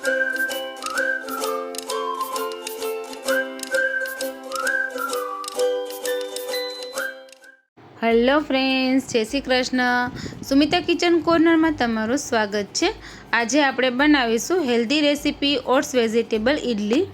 Hello friends, જય Shri Krishna. Sumita kitchen કોર્નરમાં તમારું સ્વાગત છે। આજે આપણે બનાવીશું healthy recipe oats vegetable idli.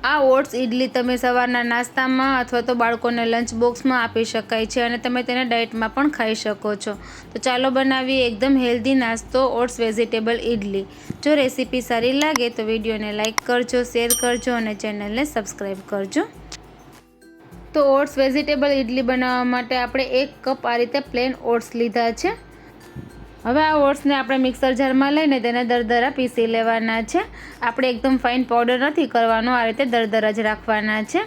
આ ઓટ્સ ઇડલી તમે સવારના નાસ્તામાં અથવા તો બાળકોને લંચ બોક્સમાં આપી શકાય છે અને તમે તેને ડાયટમાં પણ ખાઈ શકો છો। તો ચાલો બનાવીએ એકદમ હેલ્ધી નાસ્તો ઓટ્સ વેજીટેબલ ઇડલી। જો રેસીપી સારી લાગે તો વિડીયોને લાઇક કરજો, શેર કરજો અને ચેનલને સબસ્ક્રાઈબ કરજો। તો ઓટ્સ વેજીટેબલ ઇડલી બનાવવા માટે આપણે 1 કપ આ રીતે પ્લેન ઓટ્સ લીધા છે। હવે આ ઓટ્સને આપણે મિક્સર જારમાં લઈને તેને દરદરા પીસી લેવાના છે। આપણે એકદમ ફાઇન પાવડર નથી કરવાનો, આ રીતે દરદરા જ રાખવાના છે।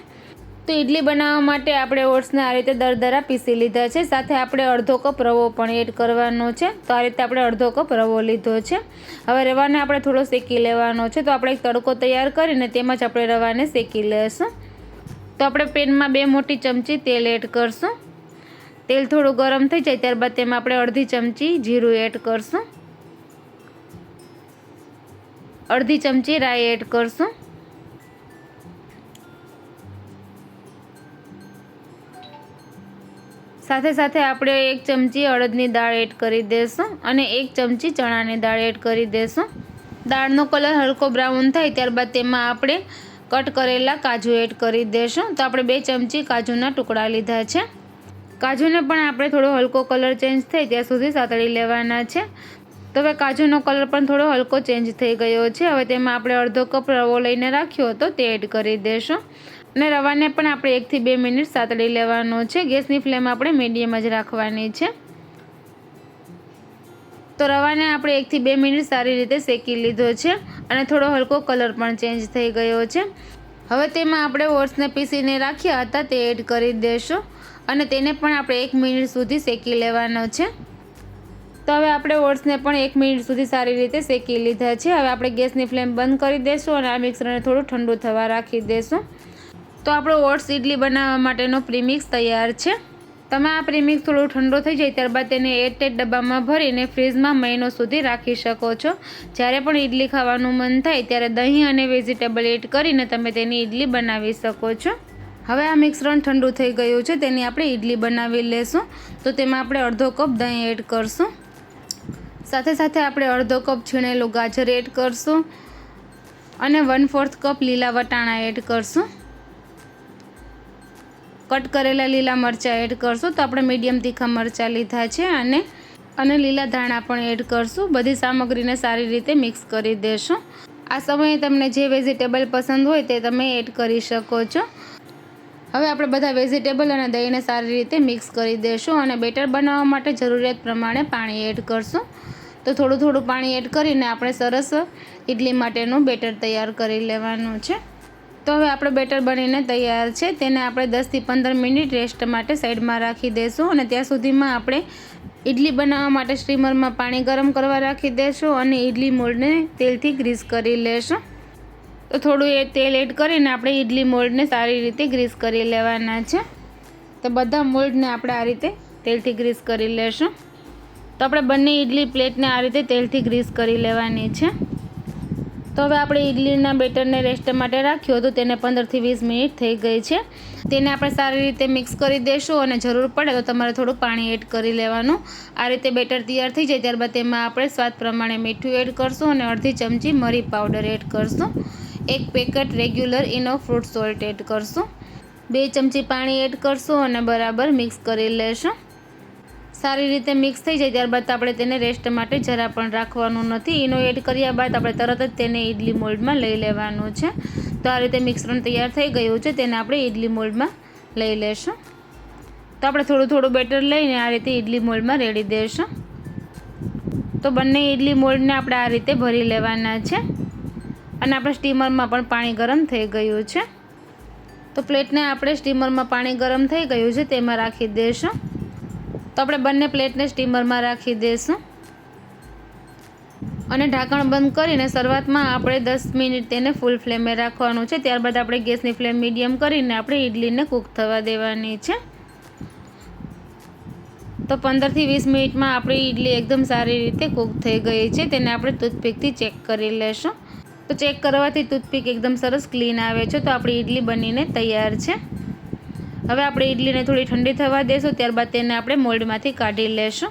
તો ઇડલી બનાવવા માટે આપણે ઓટ્સને આ રીતે દરદરા પીસી લીધા છે। સાથે આપણે અડધો કપ રવો પણ એડ કરવાનો છે। તો આ રીતે આપણે અડધો કપ રવો લીધો છે। હવે રવાને આપણે થોડો શેકી લેવાનો છે। તો આપણે એક તડકો તૈયાર કરીને તેમાં જ આપણે રવાને શેકી લઈશું। તો આપણે પેનમાં 2 મોટી ચમચી તેલ એડ કરશું। તેલ થોડું ગરમ થઈ જાય ત્યારબાદ તેમાં આપણે અડધી ચમચી જીરું એડ કરશું, અડધી ચમચી રાઈ એડ કરશું, સાથે સાથે આપણે 1 ચમચી અડદની દાળ એડ કરી દઈશું અને 1 ચમચી ચણાની દાળ એડ કરી દઈશું। દાળનો કલર હલકો બ્રાઉન થાય ત્યારબાદ તેમાં આપણે કટ કરેલા કાજુ એડ કરી દઈશું। તો આપણે 2 ચમચી કાજુના ટુકડા લીધા છે। કાજુને પણ આપણે થોડો હલકો કલર ચેન્જ થાય ત્યાં સુધી સાતળી લેવાના છે। તો હવે કાજુનો કલર પણ થોડો હલકો ચેન્જ થઈ ગયો છે। હવે તેમાં આપણે અડધો કપ રવો લઈને રાખ્યો હતો તે એડ કરી દઈશું અને રવાને પણ આપણે 1 થી 2 મિનિટ સાતળી લેવાનો છે। ગેસની ફ્લેમ આપણે મીડિયમ જ રાખવાની છે। તો રવાને આપણે 1 થી 2 મિનિટ સારી રીતે શેકી લીધો છે અને થોડો હલકો કલર પણ ચેન્જ થઈ ગયો છે। હવે તેમાં આપણે ઓટ્સને પીસીને રાખ્યા હતા તે એડ કરી દઈશું અને તેને પણ આપણે 1 મિનિટ સુધી શેકી લેવાનો છે। તો હવે આપણે ઓટ્સને પણ 1 મિનિટ સુધી સારી રીતે શેકી લીધા છે। હવે આપણે ગેસની ફ્લેમ બંધ કરી દઈશું અને આ મિક્સરને થોડું ઠંડુ થવા રાખી દઈશું। તો આપણો ઓટ્સ ઇડલી બનાવવા માટેનો પ્રીમિક્સ તૈયાર છે। તમે આ પ્રીમિક્સ થોડું ઠંડુ થઈ જાય ત્યારબાદ તેને એરટાઇટ ડબ્બામાં ભરીને ફ્રીઝમાં મહિનો સુધી રાખી શકો છો। જ્યારે પણ ઇડલી ખાવાનું મન થાય ત્યારે દહીં અને વેજીટેબલ એડ કરીને તમે તેની ઇડલી બનાવી શકો છો। હવે આ મિશ્રણ ઠંડુ થઈ ગયું છે, તેની આપણે ઇડલી બનાવી લેશું। તો તેમાં આપણે અડધો કપ દહીં એડ કરશું, સાથે સાથે આપણે અડધો કપ છીણેલું ગાજર એડ કરશું અને 1/4 કપ લીલા વટાણા એડ કરશું, કટ કરેલા લીલા મરચાં એડ કરશું। તો આપણે મીડિયમ તીખા મરચાં લીધા છે અને લીલા ધાણા પણ એડ કરશું। બધી સામગ્રીને સારી રીતે મિક્સ કરી દેશું। આ સમયે તમને જે વેજીટેબલ પસંદ હોય તે તમે એડ કરી શકો છો। હવે આપણે બધા વેજીટેબલ અને દહીંને સારી રીતે મિક્સ કરી દઈશું અને બેટર બનાવવા માટે જરૂરિયાત પ્રમાણે પાણી એડ કરશું। તો થોડું થોડું પાણી એડ કરીને આપણે સરસ ઇડલી માટેનું બેટર તૈયાર કરી લેવાનું છે। તો હવે આપણો બેટર બનીને તૈયાર છે। તેને આપણે 10 થી 15 મિનિટ રેસ્ટ માટે સાઈડમાં રાખી દઈશું અને ત્યાં સુધીમાં આપણે ઇડલી બનાવવા માટે સ્ટીમરમાં પાણી ગરમ કરવા રાખી દઈશું અને ઇડલી મોલ્ડને તેલથી ગ્રીસ કરી લેશું। તો થોડું તેલ એડ કરીને આપણે ઇડલી મોલ્ડને સારી રીતે ગ્રીસ કરી લેવાના છે। તો બધા મોલ્ડને આપણે આ રીતે તેલથી ગ્રીસ કરી લેશું। તો આપણે બંને ઇડલી પ્લેટને આ રીતે તેલથી ગ્રીસ કરી લેવાની છે। તો હવે આપણે ઇડલીના બેટરને રેસ્ટ માટે રાખ્યો હતો તેને 15 થી 20 મિનિટ થઈ ગઈ છે। તેને આપણે સારી રીતે મિક્સ કરી દઈશું અને જરૂર પડે તો તમારે થોડું પાણી એડ કરી લેવાનું। આ રીતે બેટર તૈયાર થઈ જાય ત્યારબાદ તેમાં આપણે સ્વાદ પ્રમાણે મીઠું એડ કરશું અને અડધી ચમચી મરી પાવડર એડ કરશું, 1 પેકેટ રેગ્યુલર ઇનો ફ્રૂટ સોલ્ટ એડ કરશું, 2 ચમચી પાણી એડ કરશું અને બરાબર મિક્સ કરી લેશું। સારી રીતે મિક્સ થઈ જાય ત્યારબાદ આપણે તેને રેસ્ટ માટે જરા પણ રાખવાનું નથી। ઇનો એડ કર્યા બાદ આપણે તરત જ તેને ઇડલી મોલ્ડમાં લઈ લેવાનું છે। તો આ રીતે મિશ્રણ તૈયાર થઈ ગયું છે, તેને આપણે ઇડલી મોલ્ડમાં લઈ લેશું। તો આપણે થોડું થોડું બેટર લઈને આ રીતે ઇડલી મોલ્ડમાં રેડી દઈશું। તો બંને ઇડલી મોલ્ડને આપણે આ રીતે ભરી લેવાના છે અને આપણે સ્ટીમરમાં પણ પાણી ગરમ થઈ ગયું છે। તો પ્લેટને આપણે સ્ટીમરમાં પાણી ગરમ થઈ ગયું છે તેમાં રાખી દઈશું। તો આપણે બંને પ્લેટને સ્ટીમરમાં રાખી દઈશું અને ઢાંકણ બંધ કરીને શરૂઆતમાં આપણે 10 મિનિટ તેને ફૂલ ફ્લેમે રાખવાનું છે। ત્યારબાદ આપણે ગેસની ફ્લેમ મીડિયમ કરીને આપણે ઇડલીને કૂક થવા દેવાની છે। તો 15 થી 20 મિનિટમાં આપણી ઇડલી એકદમ સારી રીતે કૂક થઈ ગઈ છે। તેને આપણે ટૂથપીકથી ચેક કરી લેશું। તો ચેક કરવાથી ટૂથપીક એકદમ સરસ ક્લીન આવે છે. તો આપણી ઇડલી બનીને તૈયાર છે. હવે આપણે ઇડલીને થોડી ઠંડી થવા દઈશું, ત્યારબાદ તેને આપણે મોલ્ડમાંથી કાઢી લેશું.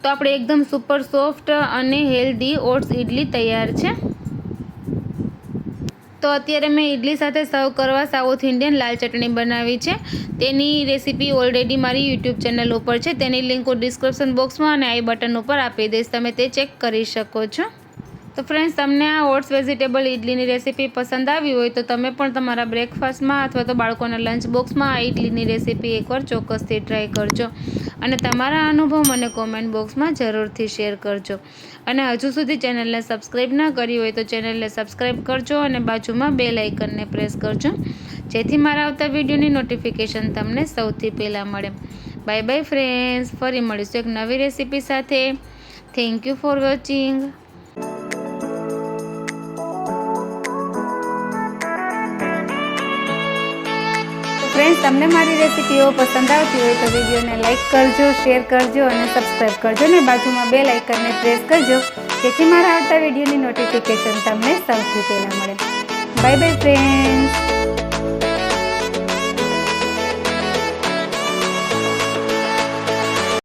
તો આપણે એકદમ સુપર સોફ્ટ અને હેલ્ધી ઓટ્સ ઇડલી તૈયાર છે. તો અત્યારે મેં ઇડલી સાથે સર્વ કરવા સાઉથ ઇન્ડિયન લાલ ચટણી બનાવી છે. તેની રેસીપી ઓલરેડી મારી યુટ્યુબ ચેનલ ઉપર છે. તેની લિંક હું ડિસ્ક્રિપ્શન બોક્સમાં અને આઈ બટન ઉપર આપી દઈશ, તમે તે ચેક કરી શકો છો. તો ફ્રેન્ડ્સ, તમને આ ઓટ્સ વેજીટેબલ ઇડલીની રેસીપી પસંદ આવી હોય તો તમે પણ તમારા બ્રેકફાસ્ટમાં અથવા તો બાળકોના લંચ બોક્સમાં આ ઇડલીની રેસીપી એકવાર ચોક્કસથી ટ્રાય કરજો અને તમારા અનુભવ મને કોમેન્ટ બોક્સમાં જરૂરથી શેર કરજો. અને હજુ સુધી ચેનલને સબસ્ક્રાઈબ ના કરી હોય તો ચેનલને સબસ્ક્રાઈબ કરજો અને બાજુમાં બેલ આઇકનને પ્રેસ કરજો, જેથી મારા આવતા વિડીયોની નોટિફિકેશન તમને સૌથી પહેલાં મળે. બાય બાય ફ્રેન્ડ્સ, ફરી મળીશું એક નવી રેસીપી સાથે. Thank you for watching. Friends, તમને મારી રેસીપીઓ પસંદ આવતી હોય તો વિડીયોને લાઇક કરજો, શેર કરજો અને સબસ્ક્રાઈબ કરજો અને બાજુમાં બેલ આઇકનને પ્રેસ કરજો, જેથી મારા આવતા વિડીયોની નોટિફિકેશન તમને સૌથી પહેલાં મળે. Bye bye friends.